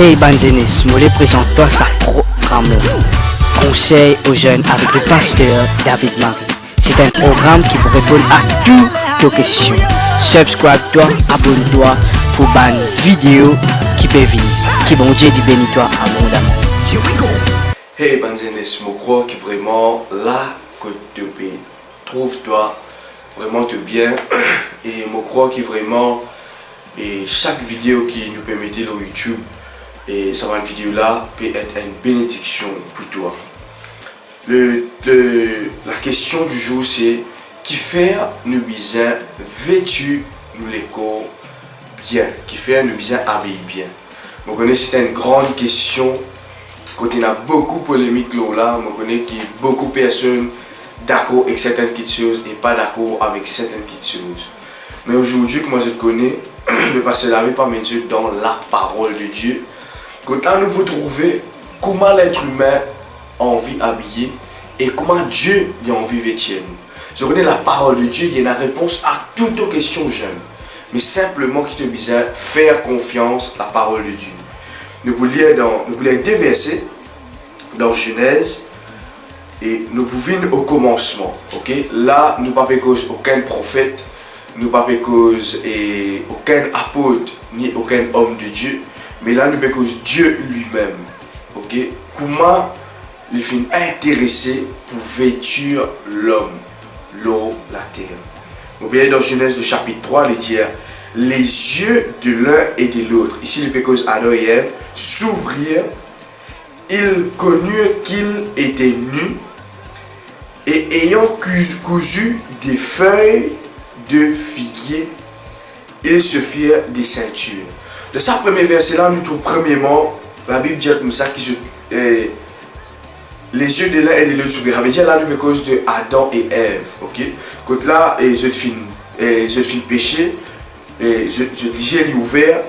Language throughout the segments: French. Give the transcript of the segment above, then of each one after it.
Hey Banzenis, je présente toi sa programme Conseil aux jeunes avec le pasteur David Marie. C'est un programme qui vous répond à toutes vos questions. Subscribe-toi, abonne-toi pour une vidéo qui peut venir. Qui bon Dieu dit bénis-toi abondamment. Hey Banzenis, je crois que vraiment là que tu trouves-toi vraiment te bien et je crois que vraiment et chaque vidéo qui nous permettait sur YouTube et ça une vidéo là peut être une bénédiction pour toi. La question du jour c'est qui faire nous bien vêtu nous les corps bien, qui faire nous bien habillés bien. Vous connaissez c'est une grande question quand il y a beaucoup de polémiques là, vous connaissez qu'il y a beaucoup de personnes d'accord avec certaines petites choses et pas d'accord avec certaines petites choses. Mais aujourd'hui, comme je te connais, le pasteur David pas mettre dans la parole de Dieu. Quand là, nous pouvons trouver comment l'être humain a envie d'habiller et comment Dieu a envie de vêtir. Je connais la parole de Dieu, il y a une réponse à toutes nos questions jeunes. Mais simplement qui te dit faire confiance à la parole de Dieu. Nous pouvons lire deux versets dans Genèse. Et nous pouvons au commencement, ok? Là, nous ne pas cause aucun prophète, nous ne pas cause aucun apôtre, ni aucun homme de Dieu, mais là, nous pas cause Dieu lui-même, ok? Comment il finit intéressé pour vêtir l'homme, l'eau, la terre. Vous voyez dans Genèse le chapitre 3, il dit les yeux de l'un et de l'autre. Ici, il cause Adam et Ève s'ouvrirent, ils connurent qu'ils étaient nus. Et ayant cousu des feuilles de figuier, ils se firent des ceintures. De ce premier verset là, nous trouvons premièrement, la Bible dit comme ça, les yeux de l'un et de l'autre s'ouvrirent. Ça veut dire là, nous à cause de Adam et Ève. Ok? Quand là, je te fin péché, j'ai ouvert,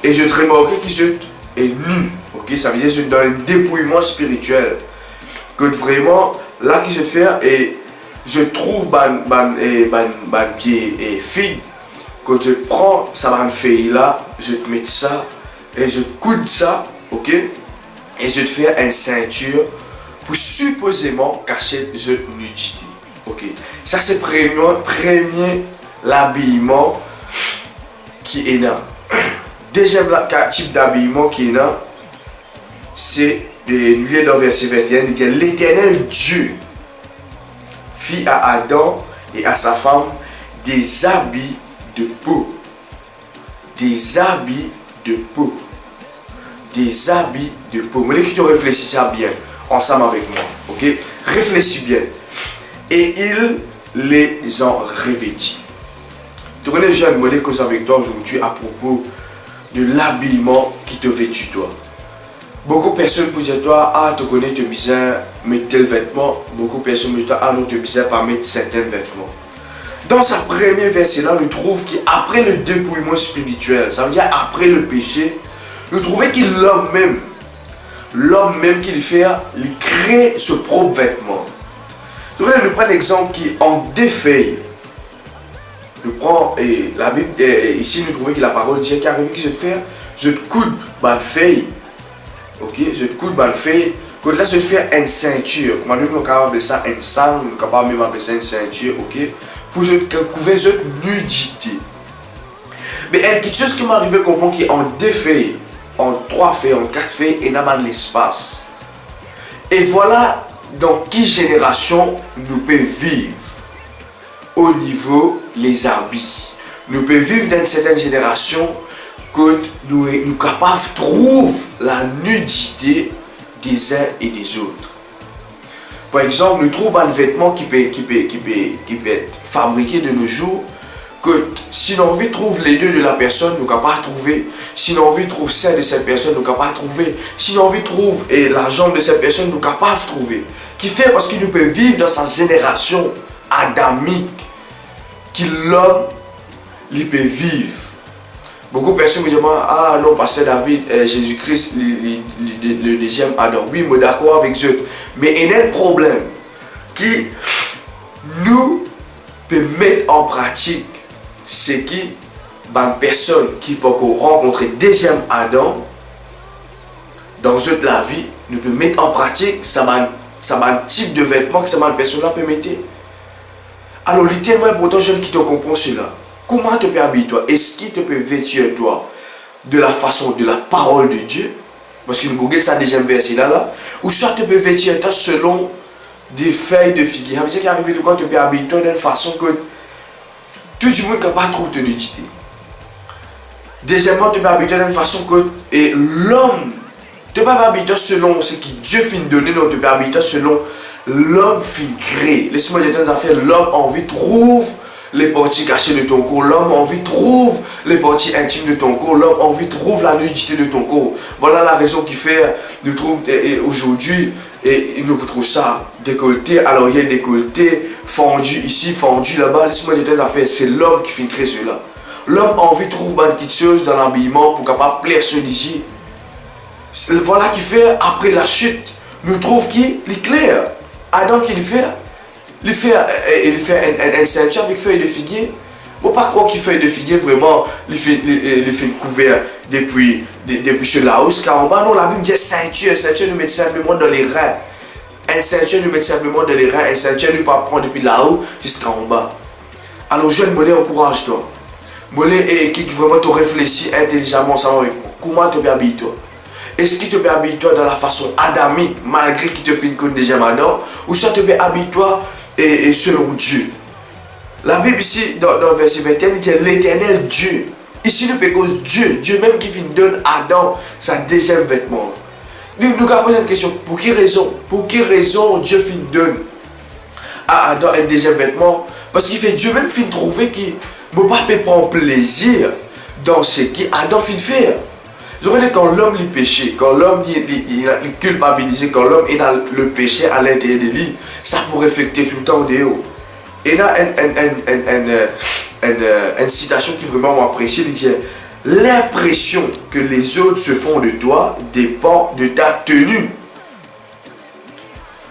et je te remarque qu'ils est nu. Ok? Ça veut dire que je dans un dépouillement spirituel. Quand vraiment, là qui je te fais et je trouve ban pied et figue. Quand je prends ça ban feuille là, je te mets ça et je te coude ça, ok? Et je te fais une ceinture pour supposément cacher cette nudité, ok? Ça c'est premier l'habillement qui est là. Deuxième type d'habillement qui est là, c'est lui dans verset 21, il dit l'Éternel Dieu fit à Adam et à sa femme des habits de peau. Des habits de peau. Des habits de peau. Vous voulez que tu réfléchisses ça bien, ensemble avec moi. Ok? Réfléchis bien. Et il les ont revêtis. Tu connais, j'aime me cause avec toi aujourd'hui à propos de l'habillement qui te vêtit toi. Beaucoup de personnes pour dire toi, ah, tu connais, tu es bizarre, mettre tel vêtement. Beaucoup de personnes pour dire toi, ah, non, tu es bizarre, pas mettre certains vêtements. Dans sa première verset là, nous trouvons qu'après le dépouillement spirituel, ça veut dire après le péché, nous trouvons que l'homme même qu'il fait, il crée ce propre vêtement. Nous prenons l'exemple qui en défait. Nous prenons la Bible, ici nous trouvons que la parole dit qu'arrive qui je te fais, je te coude ma feuille. Ok, je te coude mal fait. Quand là, je te fais une ceinture. Comment nous sommes capables de ça une sang, nous sommes capables même d'appeler ça une ceinture, ok, pour couvrir cette nudité. Mais quelque chose qui m'arrive à comprendre qui est en deux feuilles, en trois feuilles, en quatre feuilles, et dans l'espace. Et voilà dans quelle génération nous pouvons vivre au niveau des habits. Nous pouvons vivre dans une certaine génération que nous sommes capables de trouver la nudité des uns et des autres. Par exemple, nous trouvons un vêtement qui peut être fabriqué de nos jours, que si nous envie de trouver les deux de la personne, nous sommes capables de trouver. Si nous envie de trouver celle de cette personne, nous sommes capables de trouver. Si nous envie de trouver la jambe de cette personne, nous sommes capables de trouver. Qui fait parce que nous pouvons vivre dans sa génération adamique, que l'homme peut vivre. Beaucoup de personnes me demandent, ah non, pasteur David, Jésus-Christ, le deuxième Adam. Oui, je suis d'accord avec eux. Mais il y a un problème qui nous peut mettre en pratique, c'est que une personne qui peut rencontrer deuxième Adam dans la vie, nous peut mettre en pratique ça type de vêtements que ça personne là peut mettre. Alors, il est tellement important, jeune, qui te comprend cela. Comment te peut habiller toi? Est-ce qu'il te peut vêtir toi de la façon de la parole de Dieu? Parce que nous regardons ça deuxième verset là. Ou soit tu peux vêtir toi selon des feuilles de figuier. Ça veut dire qu'arrive de quoi tu peux habiller toi d'une façon que tout le monde ne peut pas trouver ton nudité. Deuxièmement, tu peux habiller toi d'une façon que l'homme, tu ne peux pas habiller toi selon ce que Dieu finit de donner, non, tu peux habiller toi selon l'homme finit créer. Laisse-moi dire dans affaires, l'homme a envie trouve les parties cachées de ton corps, l'homme a envie trouve les parties intimes de ton corps, l'homme a envie trouve la nudité de ton corps. Voilà la raison qui fait, nous trouve aujourd'hui, et nous trouvons ça décolleté, alors il y a décolleté, fendu ici, fendu là-bas. Laisse-moi dire dans affaires, c'est l'homme qui finit créer cela. L'homme a envie trouve une petite chose dans l'habillement pour capable plaire ceux d'ici. Voilà qui fait, après la chute, nous trouve qui est clair. Adam qui il fait une ceinture avec feuilles de figuier. Il ne faut pas croire qu'il feuille de figuier vraiment, il fait une couvert depuis chez Laos, car en bas, non, la Bible dit ceinture. Ceinture nous met simplement dans les reins. Une ceinture nous met simplement dans les reins. Une ceinture nous pas prendre depuis là-haut jusqu'en bas. Alors, jeune, je encourage-toi. Je qui vraiment te réfléchit intelligemment ensemble avec moi. Comment te peux habiller toi? Est-ce qu'il te peut habiller toi dans la façon adamique, malgré qu'il te fait une côte déjà maintenant, ou ça te peut habiller toi et selon Dieu? La Bible ici, dans le verset 21, il dit l'éternel Dieu. Ici, nous peut cause Dieu même qui donne à Adam sa deuxième vêtement. Nous avons posé cette question, pour quelle raison Dieu donne à Adam un deuxième vêtement? Parce qu'il fait Dieu même trouver qu'il ne peut pas prendre plaisir dans ce qu'Adam fait. Je reconnais quand l'homme est péché, quand l'homme est culpabilisé, quand l'homme est dans le péché à l'intérieur de lui, ça pourrait affecter tout le temps au dehors. Et là, une citation qui vraiment m'apprécie, il dit l'impression que les autres se font de toi dépend de ta tenue.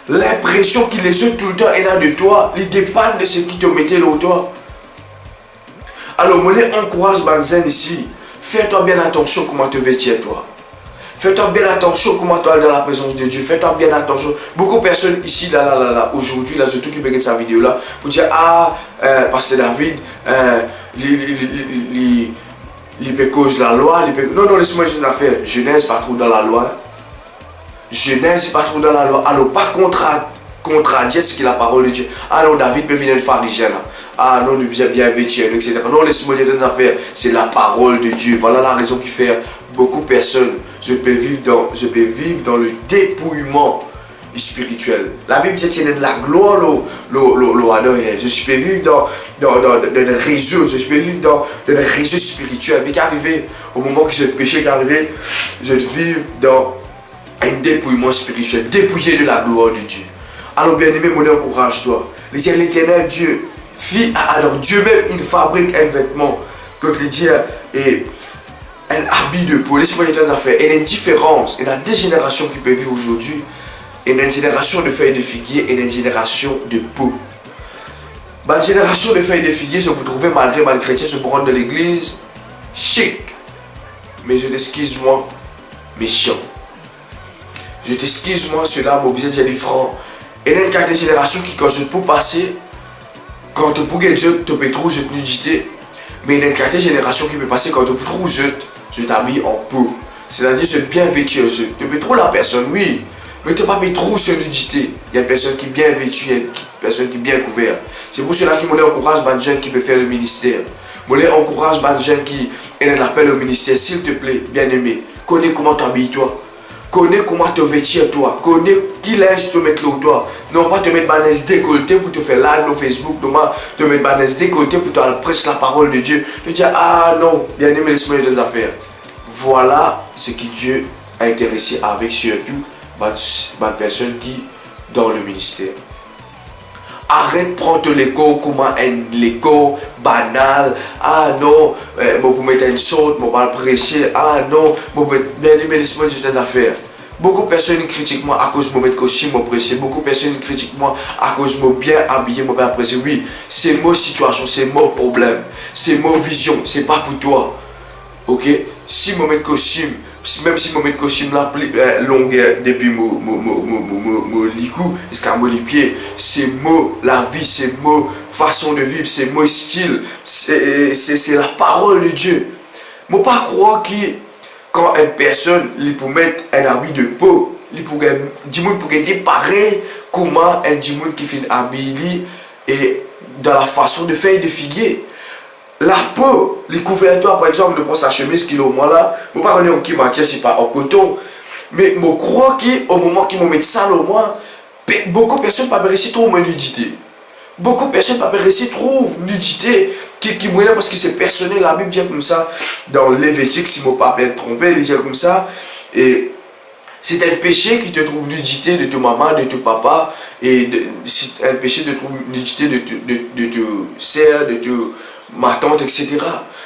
L'impression que les autres tout le temps est là de toi, il dépend de ce qui te mettait là au toi. Alors, moi, je encourage Banzen ici. Fais-toi bien attention comment te vêtir toi. Fais-toi bien attention comment tu es dans la présence de Dieu. Fais-toi bien attention. Beaucoup de personnes ici, aujourd'hui, là, surtout qui regardent cette vidéo là, vous dire Pasteur David, il peut cause la loi. Non, laisse-moi juste une affaire. Genèse pas trop dans la loi. Genèse pas trop dans la loi. Alors, pas contradiire ce qui est la parole de Dieu. Ah non, David peut venir le pharisien là. Ah non, nous bien vêtir, etc. Non, laisse-moi dire des affaires. C'est la parole de Dieu. Voilà la raison qui fait beaucoup de personnes. Je peux vivre dans le dépouillement spirituel. La Bible dit qu'il y a de la gloire. Je peux vivre dans le réseau. Je peux vivre dans le réseau spirituel. Mais qu'arrive au moment que ce péché est arrivé, je vis dans un dépouillement spirituel, dépouillé de la gloire de Dieu. Alors bien aimé, mon encourage-toi. L'éternel Dieu, alors Dieu même, il fabrique un vêtement. Quand il dit un habit de peau, laissez-moi dire des affaires. Il y a une différence. Il y a des générations qui peuvent vivre aujourd'hui. Il y a une génération de feuilles de figuier et une génération de peau. La génération de feuilles de figuier, je vous trouve malgré chrétien, se rendre de l'église chic. Mais je t'excuse moi, méchant. Je t'excuse moi, cela m'a besoin de francs. Il y a une carte de génération qui, quand je peux passer, quand tu peux Dieu, tu peux trouver cette nudité. Mais il y a une carte de génération qui peut passer quand tu peux trouver je t'habille en peau. C'est-à-dire, je bien vêtu. Tu peux trouver la personne, oui. Mais tu ne peux pas trouver cette nudité. Il y a une personne qui est bien vêtue, il y a une personne qui est bien couverte. C'est pour cela que je encourage les jeunes qui peuvent faire le ministère. Je encourage les jeunes qui ont l'appel au ministère. S'il te plaît, bien aimé, connais comment t'habilles toi. Connais comment te vêtir toi. Connais qui laisse te mettre là toi. Non pas te mettre balance décolleté pour te faire live sur Facebook. Non pas te mettre balance décolleté pour te prêcher la parole de Dieu. Te dire ah non, bien aimé, laisse-moi des affaires. Voilà ce que Dieu a intéressé avec surtout les personnes qui dans le ministère. Arrête de prendre l'écho comme un écho banal. Ah non, pour mettre une saute, pour pas le prêcher. Ah non, bien aimé, laisse-moi juste une affaire. Beaucoup de personnes critiquent moi à cause de mon costume, mon prêcher. Beaucoup de personnes critiquent moi à cause de mon bien habillé, mon bien prêcher. Oui, c'est mon situation, c'est mon problème, c'est mon vision, c'est pas pour toi. ok, si je mets costume, même si je mets costume la longueur depuis mon licou, jusqu'à mon pied, c'est mot la vie, c'est mot façon de vivre, c'est mot style, c'est la parole de Dieu. Je ne pas croire que quand une personne il peut mettre un habit de peau, il pourrait dire pareil comment un monde qui fait un habit et dans la façon de faire et de figuer. La peau, les couvertures, par exemple, de prendre sa chemise qui est au moins là, je ne sais pas en qui matière, c'est pas en coton. Mais je crois qu'au moment qu'ils me mettent ça au moins, beaucoup de personnes ne peuvent pas réussir à trouver nudité. Beaucoup de personnes ne peuvent pas réussir à trouver nudité qui moyen parce que c'est personnel. La Bible dit comme ça, dans Lévitique, si je ne me pas tromper, il dit comme ça. Et c'est un péché qui te trouve nudité de ta maman, de ton papa, et c'est un péché de trouver nudité de ta sœur, de ma tante, etc.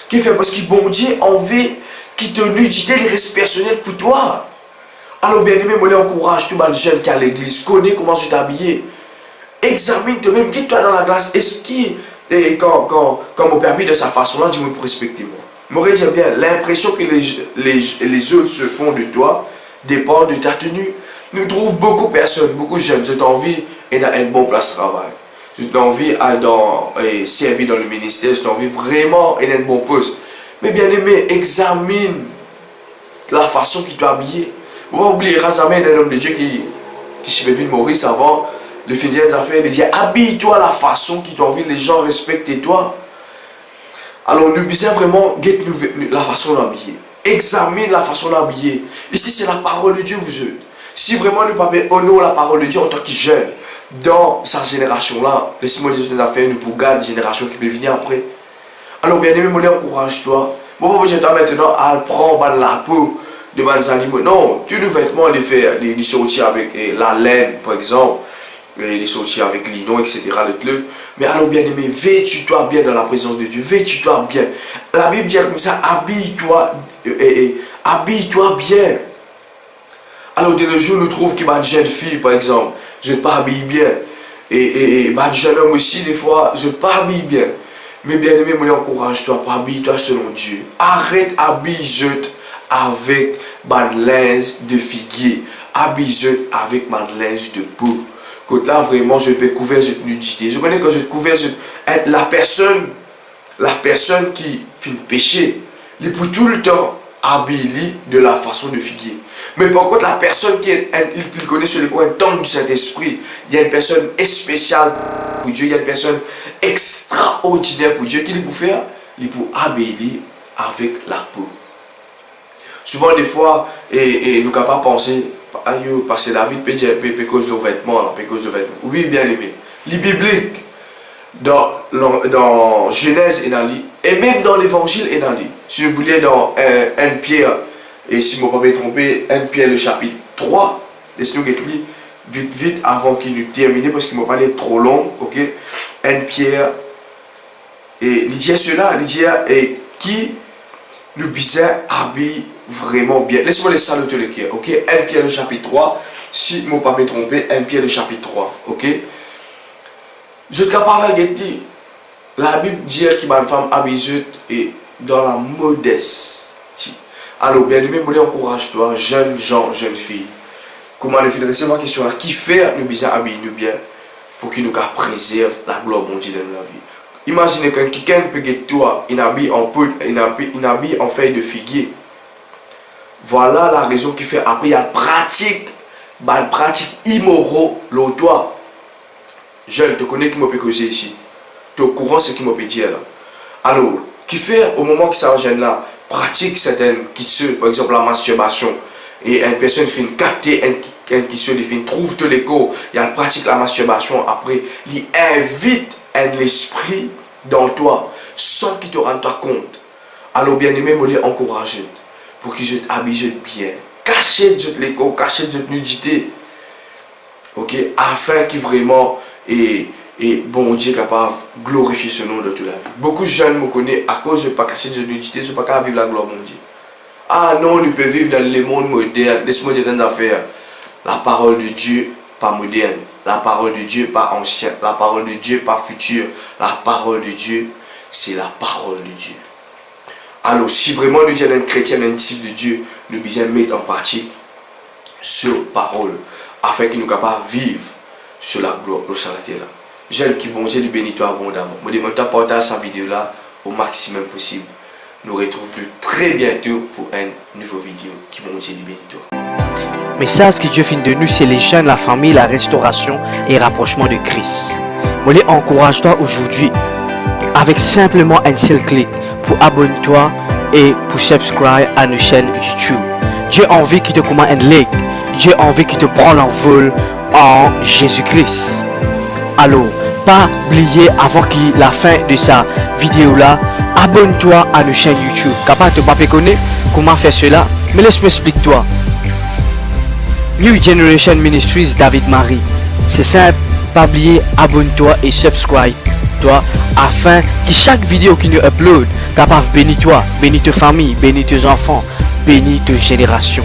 Qui fait parce que bon Dieu envie qui te nudité, il reste personnel pour toi. Alors bien aimé, moi encourage tout le jeune qui est à l'église, connais comment tu t'habiller. Examine toi-même, quitte-toi dans la glace. Est-ce que quand mon permis de sa façon-là, dis-moi pour respecter moi. M'aurait dit bien, l'impression que les autres se font de toi dépend de ta tenue. Nous trouvons beaucoup de personnes, beaucoup de jeunes, j'ai envie et a une bonne place de travail. J'ai envie de servir dans le ministère, j'ai envie vraiment et une bonne poste. Mais bien aimé, examine la façon qu'il doit habiller. On va oublier, Razamène, un homme de Dieu qui chez Vévin Maurice avant, le finir des affaires, il dit habille-toi la façon qui t'a envie, les gens respectent toi. Alors nous besoin vraiment la façon d'habiller. Examine la façon d'habiller. Ici c'est la parole de Dieu vous êtes. Si vraiment nous pouvons honorer la parole de Dieu en tant que jeune, dans sa génération là, laissez-moi dire des affaires, nous pour garder la génération qui peut venir après. Alors bien aimé, moi encourage-toi. Moi je dois maintenant à prendre la peau de mes animaux. Non, tous les vêtements les faire, les sortir avec la laine par exemple. Les sortir avec lino, etc. Mais alors bien aimé, vêtis-toi bien dans la présence de Dieu, vêtis-toi bien. La Bible dit comme ça, habille-toi, habille-toi bien. Alors de nos jours, nous trouvons que ma jeune fille, par exemple, je ne pas habille bien. Et ma jeune homme aussi, des fois, je ne pas habille bien. Mais bien aimé, moi encourage-toi, habille-toi selon Dieu. Arrête, habille-toi avec ma linge de figuier. Habille-toi avec ma linge de peau. Quand là vraiment je peux couvrir cette nudité. Je connais que je couvre la personne qui fait péché, il peut tout le temps habiller de la façon de figuier. Mais par contre la personne qui connaît sur le coin temps du Saint-Esprit, il y a une personne spéciale pour Dieu, il y a une personne extraordinaire pour Dieu qui peut faire, il peut habiller avec la peau. Souvent des fois, et nous ne pouvons pas penser, parce que David peut dire cause de vêtements, cause de vêtements. Oui, bien aimé. Les bibliques, dans Genèse et même dans l'évangile et si vous voulez dans 1 Pierre, et si je ne me trompé, 1 Pierre le chapitre 3, laissez-nous vite avant qu'il nous termine, parce qu'il ne m'a pas l'air trop long, ok? 1 Pierre, et il dit cela, il dit, et qui nous bizarre habille vraiment bien. Laisse-moi les saluter le cœur, ok? 1 Pierre le chapitre 3, si je ne me pas trompé, 1 Pierre le chapitre 3, ok? Je suis capable de dire, la Bible dit qu'il y a une femme habillée et dans la modestie. Alors, bien aimé, je encourage-toi, jeunes gens, jeunes filles. Comment le faire? C'est ma question là. Qui fait nous bien habiller nous bien pour qu'il nous préserve la gloire de Dieu dans la vie? Imaginez que quelqu'un peut être toi, il habille en feuille de figuier. Voilà la raison qui fait après il y a pratique immoraux l'autre. Jeune, tu connais qui m'a causer ici. Tu es au courant de ce qui m'a dire là. Alors, qui fait au moment que ça gêne là, pratique certaines qui par exemple la masturbation. Et une personne fait capter un qui se définit, trouve tout l'écho, il y a pratique la masturbation, après, il invite un esprit dans toi, sans qu'il te rende compte. Alors bien aimé, je encourage pour que je t'habille bien. Cachez l'écho, cachez votre nudité. Ok, afin que vraiment et bon Dieu est capable de glorifier ce nom de toute la vie. Beaucoup de jeunes me connaissent à cause de ne pas cacher de nudité, je ne peux pas vivre la gloire de Dieu. Ah non, on peut vivre dans le monde moderne, laisse-moi dire des affaires. La parole de Dieu, pas moderne. La parole de Dieu, pas ancienne. La parole de Dieu, pas future. La parole de Dieu, c'est la parole de Dieu. Alors, si vraiment nous sommes un chrétien, un disciple de Dieu, nous devons mettre en pratique cette parole afin que nous soyons capables de vivre sur la gloire sur la terre. J'aime qui bon Dieu lui bénisse toi abondamment. Je demande à partager cette vidéo là au maximum possible. Nous retrouvons très bientôt pour une nouvelle vidéo qui bon Dieu lui bénisse toi. Message que Dieu fait de nous, c'est les jeunes, la famille, la restauration et rapprochement de Christ. Je encourage toi aujourd'hui avec simplement un seul clic pour abonner-toi et pour subscribe à nos chaînes YouTube. Dieu a envie qu'il te commande un like. Dieu a envie qu'il te prenne l'envol en Jésus-Christ. Alors, pas oublier avant que la fin de sa vidéo là, abonne-toi à nos chaînes YouTube. Capable de pas connaître comment faire cela, mais laisse-moi expliquer toi. New Generation Ministries David Marie. C'est simple, pas oublier, abonne-toi et subscribe toi afin que chaque vidéo qui nous upload capable bénir toi, bénir ta famille, bénir tes enfants, bénir tes générations.